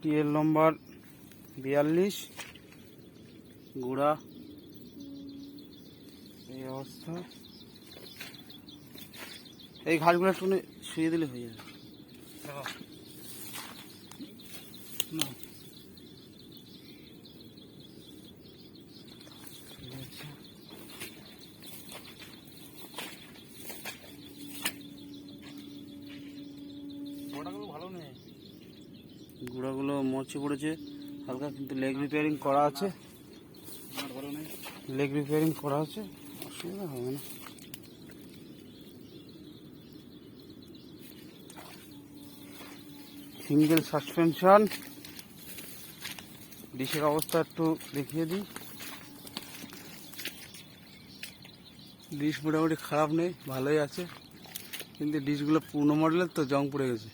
TL নম্বর 42, গুড়া এই অবস্থা। এই ঘাটগুলো একটু শুয়ে দিলে হয়ে যাবে। না ভালো নেই, গুঁড়াগুলো মরচে পড়েছে হালকা, কিন্তু লেগ রিপেয়ারিং করা আছে। লেগ রিপেয়ারিং করা আছে, অসুবিধা হবে না। Single suspension. ডিশের অবস্থা একটু দেখিয়ে দিই। ডিশ মোটামুটি খারাপ নেই, ভালোই আছে, কিন্তু ডিশগুলো পুরনো মডেলের তো জং পড়ে গেছে।